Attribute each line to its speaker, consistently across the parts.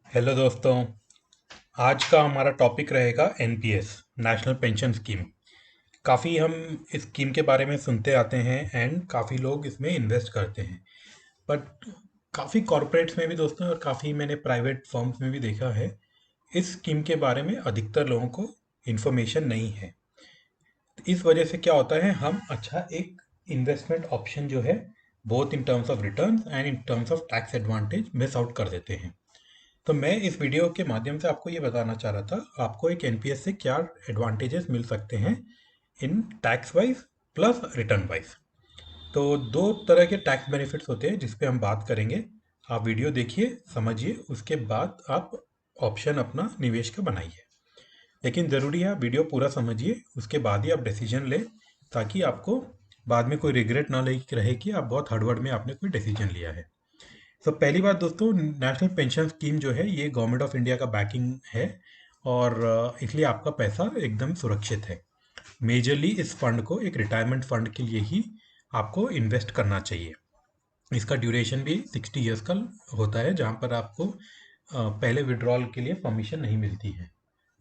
Speaker 1: Hello दोस्तों। आज का हमारा टॉपिक रहेगा एनपीएस, नेशनल पेंशन स्कीम। काफ़ी हम इस स्कीम के बारे में सुनते आते हैं एंड काफ़ी लोग इसमें इन्वेस्ट करते हैं। बट काफ़ी कॉरपोरेट्स में भी दोस्तों और काफ़ी मैंने प्राइवेट फर्म्स में भी देखा है, इस स्कीम के बारे में अधिकतर लोगों को इन्फॉर्मेशन नहीं है। इस वजह से क्या होता है, हम अच्छा एक इन्वेस्टमेंट ऑप्शन जो है, both in terms of return and in terms of tax advantage miss out कर देते हैं। तो मैं इस वीडियो के माध्यम से आपको ये बताना चाह रहा था, आपको एक एनपीएस से क्या एडवांटेजेस मिल सकते हैं इन tax wise plus return wise. तो दो तरह के टैक्स बेनिफिट्स होते हैं जिस पे हम बात करेंगे। आप वीडियो देखिए, समझिए, उसके बाद आप ऑप्शन अपना निवेश का बनाइए। लेकिन ज़रूरी है आप वीडियो पूरा समझिए, उसके बाद ही आप डिसीजन लें, ताकि आपको बाद में कोई रिग्रेट ना रहे कि आप बहुत हड़बड़ में आपने कोई डिसीजन लिया है। तो पहली बात दोस्तों, नेशनल पेंशन स्कीम जो है ये गवर्नमेंट ऑफ इंडिया का बैकिंग है, और इसलिए आपका पैसा एकदम सुरक्षित है। मेजरली इस फंड को एक रिटायरमेंट फंड के लिए ही आपको इन्वेस्ट करना चाहिए। इसका ड्यूरेशन भी 60 ईयर्स का होता है, जहाँ पर आपको पहले विड्रॉल के लिए परमिशन नहीं मिलती है,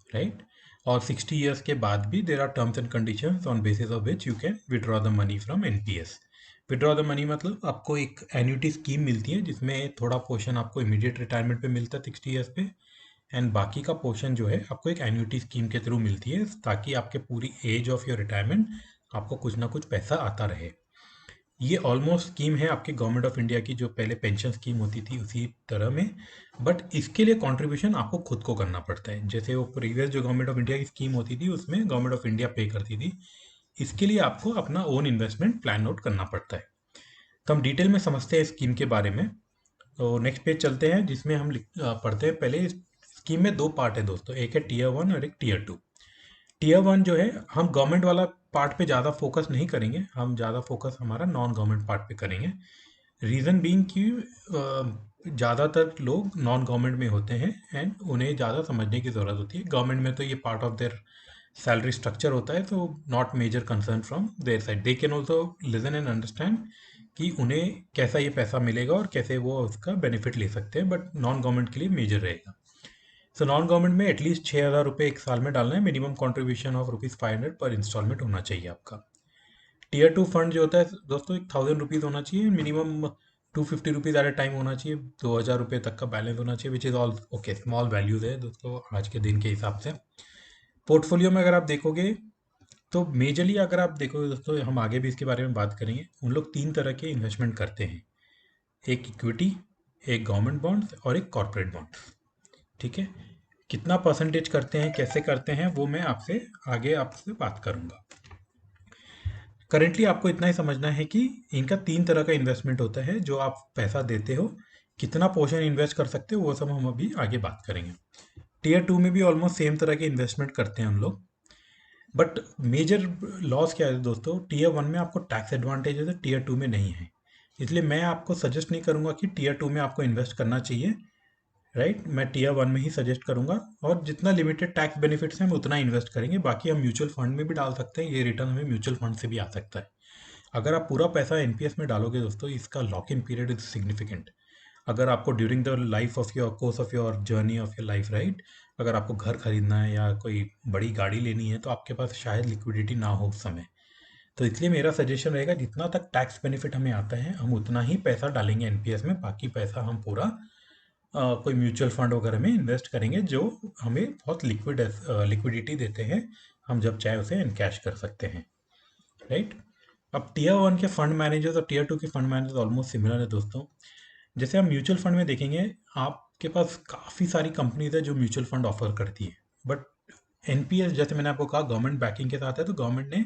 Speaker 1: राइट। और 60 ईयर्स के बाद भी there are terms and conditions on basis of which you can withdraw the money from NPS. Withdraw the money मतलब आपको एक एन्यूटी स्कीम मिलती है जिसमें थोड़ा पोर्शन आपको इमीडिएट रिटायरमेंट पे मिलता है 60 ईयर्स पे, एंड बाकी का पोर्शन जो है आपको एक एन्यूटी स्कीम के थ्रू मिलती है, ताकि आपके पूरी एज ऑफ योर रिटायरमेंट आपको कुछ ना कुछ पैसा आता रहे। ये ऑलमोस्ट स्कीम है आपके गवर्नमेंट ऑफ इंडिया की जो पहले पेंशन स्कीम होती थी उसी तरह में, बट इसके लिए कंट्रीब्यूशन आपको खुद को करना पड़ता है। जैसे वो प्रीवियस जो गवर्नमेंट ऑफ इंडिया की स्कीम होती थी उसमें गवर्नमेंट ऑफ इंडिया पे करती थी, इसके लिए आपको अपना ओन इन्वेस्टमेंट प्लान आउट करना पड़ता है। तो हम डिटेल में समझते हैं स्कीम के बारे में। तो नेक्स्ट पेज चलते हैं, जिसमें हम पढ़ते हैं। पहले इस स्कीम में दो पार्ट है दोस्तों, एक है टीयर वन और एक टीयर टू। टियर वन जो है, हम गवर्नमेंट वाला पार्ट पे ज़्यादा फोकस नहीं करेंगे, हम ज़्यादा फोकस हमारा नॉन गवर्नमेंट पार्ट पे करेंगे। रीज़न बीइंग कि ज़्यादातर लोग नॉन गवर्नमेंट में होते हैं एंड उन्हें ज़्यादा समझने की ज़रूरत होती है। गवर्नमेंट में तो ये part of their salary structure होता है, तो not major concern from their side. They can also listen and understand कि उन्हें कैसा ये पैसा मिलेगा और कैसे वो उसका बेनिफिट ले सकते हैं, बट नॉन गवर्नमेंट के लिए मेजर रहेगा। सो नॉन गवर्नमेंट में एटलीस्ट 6,000 रुपये एक साल में डालना है, मिनिमम कॉन्ट्रीब्यूशन ऑफ ₹500 पर इंस्टॉलमेंट होना चाहिए आपका। टियर टू फंड जो होता है दोस्तों, 1,000 रुपीज़ होना चाहिए, मिनिमम ₹250 एट ए टाइम होना चाहिए, 2,000 रुपये तक का बैलेंस होना चाहिए, which is all okay, small values है दोस्तों आज के दिन के हिसाब से। पोर्टफोलियो में अगर आप देखोगे तो मेजरली अगर आप देखोगे दोस्तों, हम आगे भी इसके बारे में बात करेंगे, उन लोग तीन तरह के इन्वेस्टमेंट करते हैं, एक इक्विटी, एक गवर्नमेंट बॉन्ड्स और एक कॉर्पोरेट बॉन्ड्स। ठीक है, कितना परसेंटेज करते हैं, कैसे करते हैं, वो मैं आपसे आगे आपसे बात करूंगा। करेंटली आपको इतना ही समझना है कि इनका तीन तरह का इन्वेस्टमेंट होता है, जो आप पैसा देते हो, कितना पोर्शन इन्वेस्ट कर सकते हो, वो सब हम अभी आगे बात करेंगे। टीयर टू में भी ऑलमोस्ट सेम तरह के इन्वेस्टमेंट करते हैं हम लोग, बट मेजर लॉस क्या है दोस्तों, टीयर वन में आपको टैक्स एडवांटेजेस है, टीयर टू में नहीं है। इसलिए मैं आपको सजेस्ट नहीं करूंगा कि टीयर टू में आपको इन्वेस्ट करना चाहिए, राइट। मैं टीयर वन में ही सजेस्ट करूंगा, और जितना लिमिटेड टैक्स बेनिफिट्स हैं हम उतना इन्वेस्ट करेंगे। बाकी हम म्यूचुअल फंड में भी डाल सकते हैं, ये रिटर्न हमें म्यूचुअल फंड से भी आ सकता है। अगर आप पूरा पैसा एनपीएस में डालोगे दोस्तों, इसका lock in period is significant. अगर आपको during the life of your course of your journey of your life, right, अगर आपको घर खरीदना है या कोई बड़ी गाड़ी लेनी है, तो आपके पास शायद लिक्विडिटी ना हो उस समय। तो इसलिए मेरा सजेशन रहेगा, जितना तक टैक्स बेनिफिट हमें आता है हम उतना ही पैसा डालेंगे एनपीएस में, बाकी पैसा हम पूरा कोई म्यूचुअल फंड वगैरह में इन्वेस्ट करेंगे, जो हमें बहुत लिक्विडिटी देते हैं, हम जब चाहे उसे इनकैश कर सकते हैं, राइट। अब टीयर वन के फंड मैनेजर्स और टीयर टू के फंड मैनेजर्स ऑलमोस्ट सिमिलर है दोस्तों। जैसे हम म्यूचुअल फंड में देखेंगे, आपके पास काफ़ी सारी कंपनीज है जो म्यूचुअल फंड ऑफर करती है, बट एनपीएस जैसे मैंने आपको कहा गवर्नमेंट बैकिंग के साथ है, तो गवर्नमेंट ने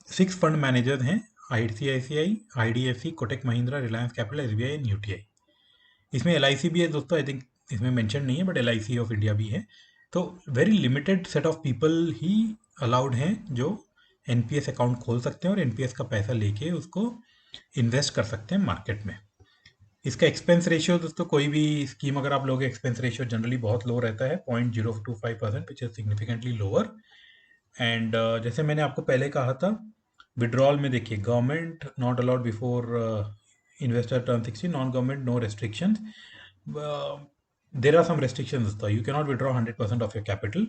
Speaker 1: 6 फंड मैनेजर्स हैं, ICICI, IDFC, Kotak Mahindra, Reliance capital, SBI and UTI. इसमें एलआईसी भी है दोस्तों, आई थिंक इसमें मेंशन नहीं है, बट एलआईसी ऑफ इंडिया भी है। तो very limited set of people he allowed हैं जो एनपीएस अकाउंट खोल सकते हैं और एनपीएस का पैसा लेके उसको इन्वेस्ट कर सकते हैं मार्केट में। इसका एक्सपेंस रेशियो दोस्तों, कोई भी स्कीम अगर आप लोगे, एक्सपेंस रेशियो जनरली बहुत लो रहता है, 0.025%, which is significantly lower. And जैसे मैंने आपको पहले कहा था, विड्रॉल में देखिए, government not allowed before investor turn 60, non government no restrictions. There are some restrictions दोस्तों. You cannot withdraw 100% of your capital,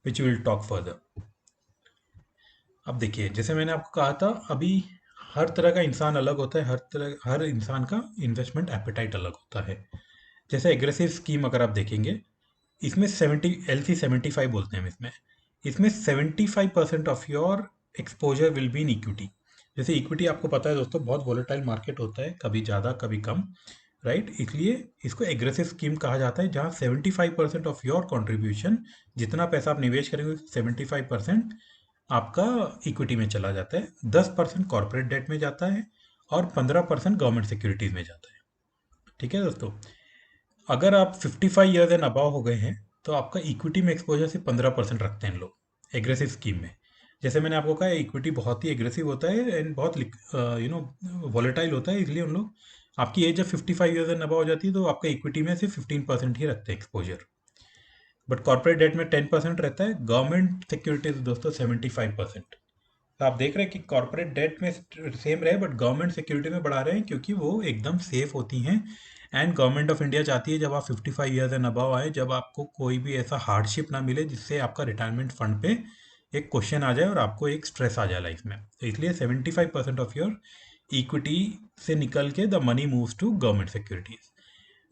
Speaker 1: which we will talk further. अब देखिए, जैसे मैंने आपको कहा था अभी, हर तरह का इंसान अलग होता है, हर इंसान का इन्वेस्टमेंट एपेटाइट अलग होता है. जैसे एग्रेसिव स्कीम अगर आप देखेंगे, इसमें 70 LC 75 बोलते हैं हम इसमें. इसमें 75% of your exposure will be in equity. जैसे इक्विटी आपको पता है दोस्तों, बहुत वोलेटाइल मार्केट होता है, कभी ज़्यादा कभी कम, राइट. इसलिए इसको एग्रेसिव स्कीम कहा जाता है, जहाँ 75% ऑफ योर कॉन्ट्रीब्यूशन, जितना पैसा आप निवेश करेंगे 75% आपका इक्विटी में चला जाता है, 10% कॉर्पोरेट डेट में जाता है और 15% गवर्नमेंट सिक्योरिटीज में जाता है. ठीक है दोस्तों. अगर आप 55 ईयर्स एंड अबाव हो गए हैं, तो आपका इक्विटी में एक्सपोजर सिर्फ 15% रखते हैं लोग एग्रेसिव स्कीम में. जैसे मैंने आपको कहा, इक्विटी बहुत ही एग्रेसिव होता है एंड बहुत वॉलेटाइल होता है, इसलिए उन लोग, आपकी एज जब 55 ईयर्स एंड अबाव हो जाती है तो आपका इक्विटी में सिर्फ 15% ही रखते हैं एक्सपोजर. बट कॉर्पोरेट डेट में 10% रहता है, गवर्नमेंट सिक्योरिटीज दोस्तों 75%. तो आप देख रहे हैं कि कॉर्पोरेट डेट में सेम रहे, बट गवर्नमेंट सिक्योरिटी में बढ़ा रहे हैं, क्योंकि वो एकदम सेफ होती हैं. एंड गवर्नमेंट ऑफ इंडिया चाहती है जब आप 55 ईयर्स एंड अबव आए, जब आपको कोई भी ऐसा हार्डशिप ना मिले जिससे आपका रिटायरमेंट फंड पे एक क्वेश्चन आ जाए और आपको एक स्ट्रेस आ जाए लाइफ में. तो इसलिए 75% ऑफ योर इक्विटी से निकल के the money moves to government securities.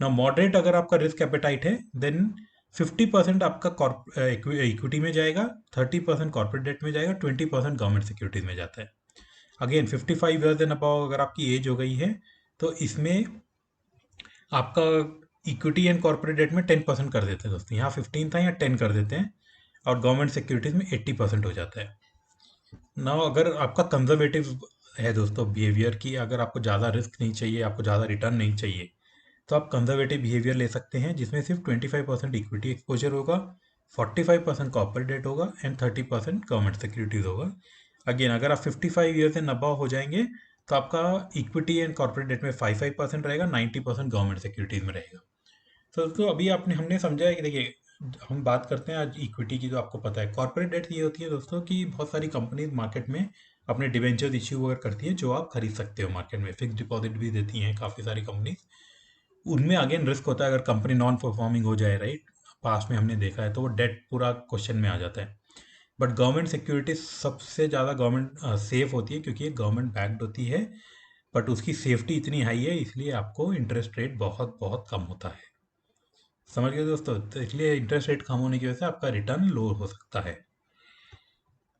Speaker 1: ना मॉडरेट अगर आपका रिस्क एपेटाइट है, देन 50% आपका इक्विटी में जाएगा, 30% कॉर्पोरेट डेट में जाएगा, 20% गवर्नमेंट सिक्योरिटीज में जाता है. अगेन 55 ईयर्स एंड अबाउ अगर आपकी एज हो गई है, तो इसमें आपका इक्विटी एंड कॉर्पोरेट डेट में 10% कर देते हैं दोस्तों. यहाँ 15 था, यहाँ 10 कर देते हैं, और गवर्नमेंट सिक्योरिटीज में 80% हो जाता है. ना अगर आपका कंजर्वेटिव है दोस्तों बिहेवियर की, अगर आपको ज़्यादा रिस्क नहीं चाहिए, आपको ज़्यादा रिटर्न नहीं चाहिए, तो आप कंजर्वेटिव बिहेवियर ले सकते हैं, जिसमें सिर्फ 25% इक्विटी एक्सपोजर होगा, 45% कॉर्पोरेट डेट होगा एंड 30% गवर्नमेंट सिक्योरिटीज होगा. अगेन अगर आप 55 ईयर्स एंड अबव हो जाएंगे, तो आपका इक्विटी एंड कॉर्पोरेट डेट में 5% रहेगा, 90% गवर्नमेंट सिक्योरिटीज में रहेगा. तो अभी आपने हमने समझा है कि देखिए, हम बात करते हैं आज इक्विटी की, तो आपको पता है कॉर्पोरेट डेट ये होती है दोस्तों कि बहुत सारी कंपनीज मार्केट में अपने डिवेंचर इश्यू वगैरह करती हैं, जो आप खरीद सकते हो मार्केट में. फिक्स डिपॉजिट भी देती हैं काफ़ी सारी कंपनीज. उनमें अगेन रिस्क होता है, अगर कंपनी नॉन परफॉर्मिंग हो जाए, राइट, पास्ट में हमने देखा है, तो वो डेट पूरा क्वेश्चन में आ जाता है. बट गवर्नमेंट सिक्योरिटी सबसे ज़्यादा गवर्नमेंट सेफ होती है, क्योंकि ये गवर्नमेंट बैक्ड होती है, बट उसकी सेफ्टी इतनी हाई है, इसलिए आपको इंटरेस्ट रेट बहुत बहुत कम होता है. समझ गए दोस्तों. तो इसलिए इंटरेस्ट रेट कम होने की वजह से आपका रिटर्न लो हो सकता है.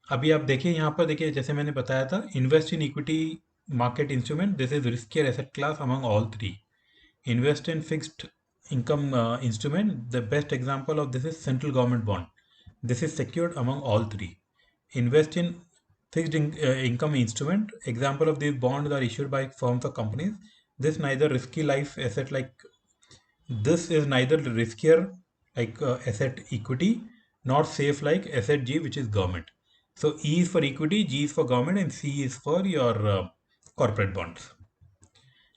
Speaker 1: अभी आप देखिए, यहाँ पर देखिए, जैसे मैंने बताया था, invest in equity market instrument, this is riskier asset class among all three. Invest in fixed income instrument. The best example of this is central government bond. This is secured among all three. Invest in income instrument. Example of these bonds are issued by firms or companies. This neither risky life asset like this is neither riskier like asset equity, nor safe like asset G, which is government. So E is for equity, G is for government, and C is for your corporate bonds.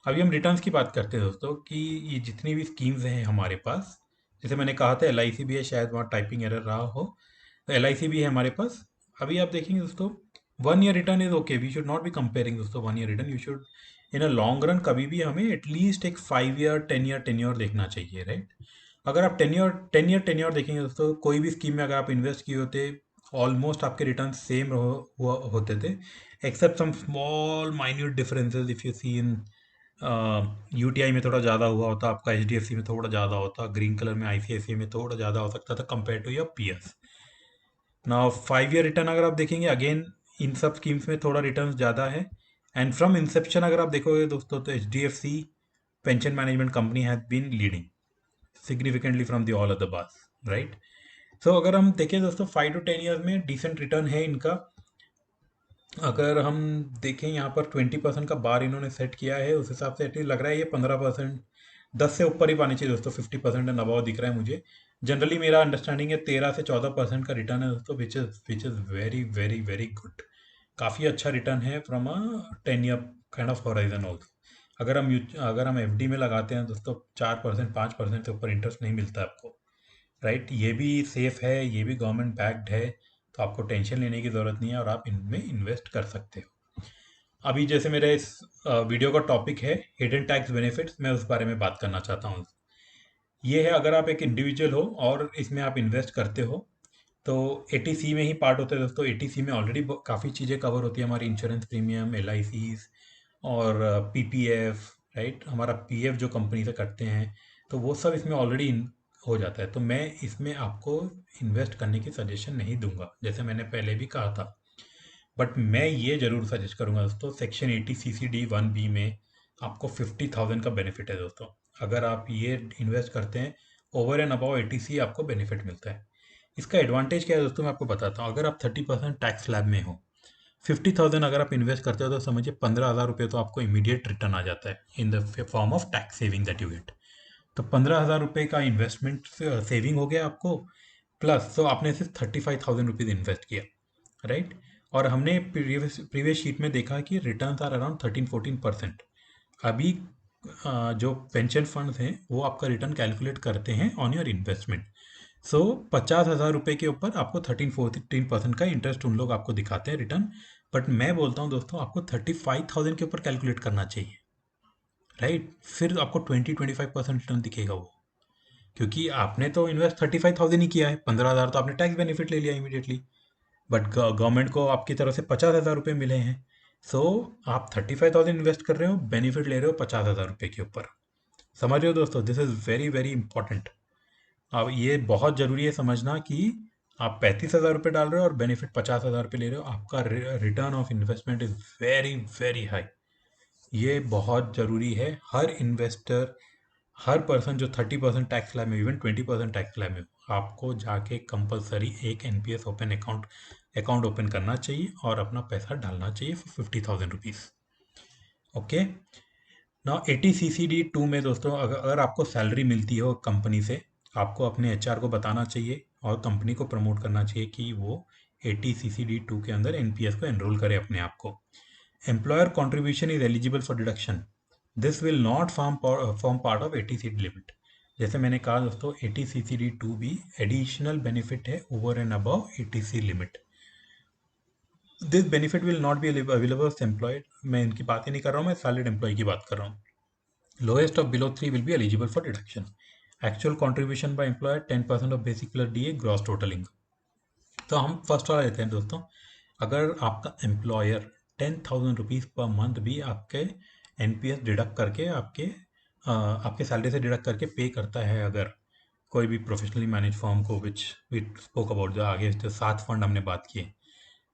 Speaker 1: अभी हम returns की बात करते हैं दोस्तों, कि ये जितनी भी स्कीम्स हैं हमारे पास, जैसे मैंने कहा था LIC भी है, शायद वहाँ टाइपिंग एरर रहा हो, तो LIC भी है हमारे पास. अभी आप देखेंगे दोस्तों, 1 year return is okay, we should not be comparing दोस्तों 1 year return. You should in a long run कभी भी हमें एटलीस्ट एक 5 ईयर 10 ईयर टेन्योर देखना चाहिए, राइट. अगर आप 10 ईयर टेन्योर देखेंगे दोस्तों, कोई भी स्कीम में अगर आप इन्वेस्ट किए होते, ऑलमोस्ट आपके रिटर्न सेम होते थे, except some small minute differences. If you see in UTI में थोड़ा ज़्यादा हुआ होता, आपका HDFC में थोड़ा ज़्यादा होता, ग्रीन कलर में ICICI में थोड़ा ज़्यादा हो सकता था कंपेयर टू योर पीएर्स. ना 5 ईयर रिटर्न अगर आप देखेंगे, अगेन इन सब स्कीम्स में थोड़ा रिटर्न ज़्यादा है. एंड फ्रॉम इंसेप्शन अगर आप देखोगे दोस्तों, तो HDFC pension management company has been leading significantly from the all other bars, right. So अगर हम देखें दोस्तों, 5 to 10 ईयर्स में डिसेंट रिटर्न है इनका. अगर हम देखें यहाँ पर 20% का बार इन्होंने सेट किया है, उस हिसाब से एटलीस्ट लग रहा है ये 15%, 10 से ऊपर ही पानी चाहिए दोस्तों. 50% एंड अबाव दिख रहा है मुझे. जनरली मेरा अंडरस्टैंडिंग है 13 से 14% का रिटर्न है दोस्तों, which is very very very good. काफ़ी अच्छा रिटर्न है from a 10 year kind of horizon also. अगर हम FD में लगाते हैं दोस्तों, 4% 5% से ऊपर इंटरेस्ट नहीं मिलता है आपको, राइट. ये भी सेफ है, ये भी गवर्नमेंट बैक्ड है, तो आपको टेंशन लेने की ज़रूरत नहीं है, और आप इनमें इन्वेस्ट कर सकते हो. अभी जैसे मेरे इस वीडियो का टॉपिक है हिडन टैक्स बेनिफिट्स, मैं उस बारे में बात करना चाहता हूँ. ये है अगर आप एक इंडिविजुअल हो और इसमें आप इन्वेस्ट करते हो तो एटीसी में ही पार्ट होता है दोस्तों। एटीसी में ऑलरेडी काफ़ी चीज़ें कवर होती है, हमारी इंश्योरेंस प्रीमियम, एलआईसीज और पीपीएफ, राइट, हमारा पीएफ जो कंपनी से करते हैं, तो वो सब इसमें ऑलरेडी हो जाता है। तो मैं इसमें आपको इन्वेस्ट करने की सजेशन नहीं दूंगा, जैसे मैंने पहले भी कहा था। बट मैं ये ज़रूर सजेस्ट करूंगा दोस्तों, सेक्शन 80 CCD 1B में आपको 50,000 का बेनिफिट है दोस्तों। अगर आप ये इन्वेस्ट करते हैं ओवर एंड अबाव एटीसी, आपको बेनिफिट मिलता है। इसका एडवांटेज क्या है दोस्तों, मैं आपको बताता हूँ। अगर आप 30% टैक्स स्लैब में हो, 50,000 अगर आप इन्वेस्ट करते हो तो समझिए 15,000 रुपये तो आपको इमीडिएट रिटर्न आ जाता है in the form of tax saving that you get. तो 15,000 रुपये का इन्वेस्टमेंट सेविंग हो गया आपको, प्लस तो आपने सिर्फ 35,000 रुपीज़ इन्वेस्ट किया, राइट। और हमने प्रीवियस शीट में देखा कि रिटर्न आर अराउंड 13-14%। अभी जो पेंशन फंड्स हैं वो आपका रिटर्न कैलकुलेट करते हैं ऑन योर इन्वेस्टमेंट। सो 50,000 रुपये के ऊपर आपको 13-14% का इंटरेस्ट उन लोग आपको दिखाते हैं रिटर्न। बट मैं बोलता हूँ दोस्तों, आपको 35,000 के ऊपर कैलकुलेट करना चाहिए, राइट। फिर आपको 20-25% रिटर्न दिखेगा वो, क्योंकि आपने तो इन्वेस्ट 35,000 ही किया है, 15,000 तो आपने टैक्स बेनिफिट ले लिया इमीडिएटली। बट गवर्नमेंट को आपकी तरफ से 50,000 रुपये मिले हैं। सो आप 35,000 इन्वेस्ट कर रहे हो, बेनिफिट ले रहे हो 50,000 रुपये के ऊपर। समझ रहे हो दोस्तों, this is very very important. अब ये बहुत ज़रूरी है समझना कि आप 35,000 रुपये डाल रहे हो और बेनिफिट 50,000 रुपये ले रहे हो, आपका return of investment is very very high. ये बहुत ज़रूरी है। हर इन्वेस्टर, हर पर्सन जो 30% टैक्स स्लैब में, इवन 20% टैक्स स्लैब में, आपको जाके कंपलसरी एक एनपीएस ओपन अकाउंट ओपन करना चाहिए और अपना पैसा डालना चाहिए फॉर 50,000 रुपीज़। ओके। ना 80 CCD 2 में दोस्तों, अगर आपको सैलरी मिलती हो कंपनी से, आपको अपने एचआर को बताना चाहिए और कंपनी को प्रमोट करना चाहिए कि वो 80 CCD 2 के अंदर एनपीएस को एनरोल करे अपने आप को। Employer contribution is eligible for deduction, this will not form part of 80 limit. जैसे मैंने कहा दोस्तों, 80 CCD 2 भी एडिशनल बेनिफिट है over and above 80C limit. This benefit will not be available employed, मैं इनकी बात ही नहीं कर रहा हूँ, मैं सैलरीड एम्प्लॉय की बात कर रहा हूँ। Lowest of below 3 will be eligible for deduction. Actual contribution by employer 10% of basic plus DA gross total income. तो हम फर्स्ट वाला लेते हैं दोस्तों। अगर आपका एम्प्लॉयर 10,000 रुपीज़ पर मंथ भी आपके एनपीएस डिडक्ट करके आपके सैलरी से डिडक्ट करके पे करता है, अगर कोई भी प्रोफेशनली मैनेज फर्म को, विच वी स्पोक अबाउट, जो आगे जो 7 फंड हमने बात किए,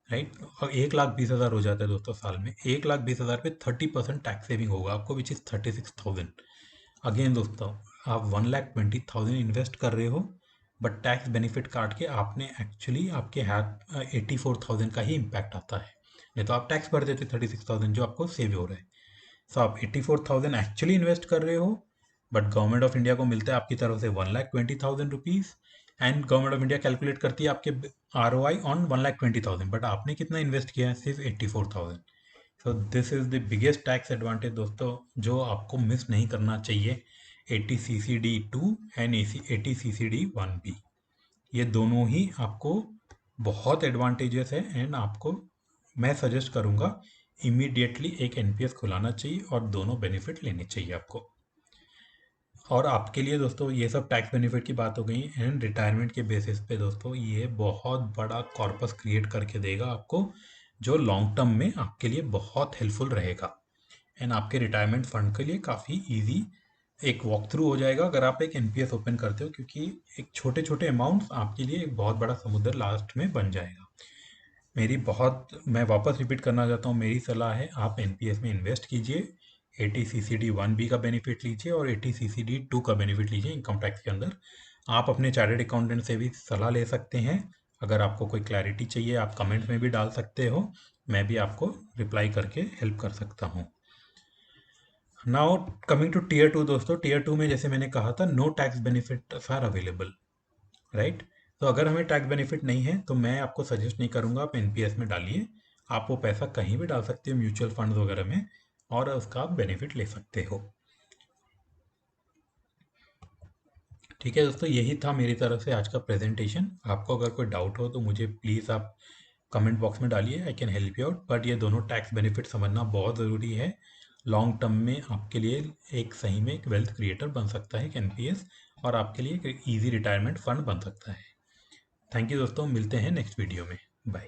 Speaker 1: राइट। और 1,20,000 हो जाता है दोस्तों साल में। 1,20,000 पे 30% टैक्स सेविंग होगा आपको, विच इज़ 36,000। अगेन दोस्तों, आप 1,20,000 इन्वेस्ट कर रहे हो, बट टैक्स बेनिफिट काट के आपने एक्चुअली आपके हाथ 84,000 का ही इम्पैक्ट आता है। नहीं तो आप टैक्स भर देते 36,000 जो आपको सेव हो रहा है। सो आप 84,000 एक्चुअली इन्वेस्ट कर रहे हो, बट गवर्नमेंट ऑफ इंडिया को मिलता है आपकी तरफ से 1,20,000 rupees. And government of India calculate करती है आपके ROI ऑन 1,20,000, बट आपने कितना इन्वेस्ट किया है, सिर्फ 84,000। So this is the biggest tax advantage दोस्तों, जो आपको मिस नहीं करना चाहिए। 80 CCD 2 एंड 80 CCD 1B, ये दोनों ही आपको बहुत एडवांटेजेस है। एंड आपको मैं सजेस्ट करूंगा इमीडिएटली एक एनपीएस खुलाना चाहिए और दोनों बेनिफिट लेने चाहिए आपको। और आपके लिए दोस्तों ये सब टैक्स बेनिफिट की बात हो गई। एंड रिटायरमेंट के बेसिस पे दोस्तों ये बहुत बड़ा कॉर्पस क्रिएट करके देगा आपको, जो लॉन्ग टर्म में आपके लिए बहुत हेल्पफुल रहेगा। एंड आपके रिटायरमेंट फंड के लिए काफ़ी इजी एक वॉक थ्रू हो जाएगा अगर आप एक एनपीएस ओपन करते हो, क्योंकि एक छोटे छोटे अमाउंट्स आपके लिए एक बहुत बड़ा समुद्र लास्ट में बन जाएगा। मैं वापस रिपीट करना चाहता हूँ, मेरी सलाह है आप एनपीएस में इन्वेस्ट कीजिए, 80 CCD 1B का बेनिफिट लीजिए और 80 CCD 2 का बेनिफिट लीजिए इनकम टैक्स के अंदर। आप अपने चार्टर्ड अकाउंटेंट से भी सलाह ले सकते हैं। अगर आपको कोई क्लैरिटी चाहिए आप कमेंट में भी डाल सकते हो, मैं भी आपको रिप्लाई करके हेल्प कर सकता हूँ। नाउ कमिंग टू टीयर 2 दोस्तों, टीयर 2 में जैसे मैंने कहा था, no tax benefit are available, right. तो अगर हमें टैक्स बेनिफिट नहीं है तो मैं आपको सजेस्ट नहीं करूंगा आप एनपीएस में डालिए। आप वो पैसा कहीं भी डाल सकते हो, म्यूचुअल फंड वगैरह में, और उसका आप बेनिफिट ले सकते हो। ठीक है दोस्तों, यही था मेरी तरफ से आज का प्रेजेंटेशन। आपको अगर कोई डाउट हो तो मुझे प्लीज़ आप कमेंट बॉक्स में डालिए, I can help you out. But ये दोनों टैक्स बेनिफिट समझना बहुत ज़रूरी है। लॉन्ग टर्म में आपके लिए एक सही में एक वेल्थ क्रिएटर बन सकता है एक एनपीएस, और आपके लिए एक ईजी रिटायरमेंट फंड बन सकता है। थैंक यू दोस्तों, मिलते हैं नेक्स्ट वीडियो में। बाय।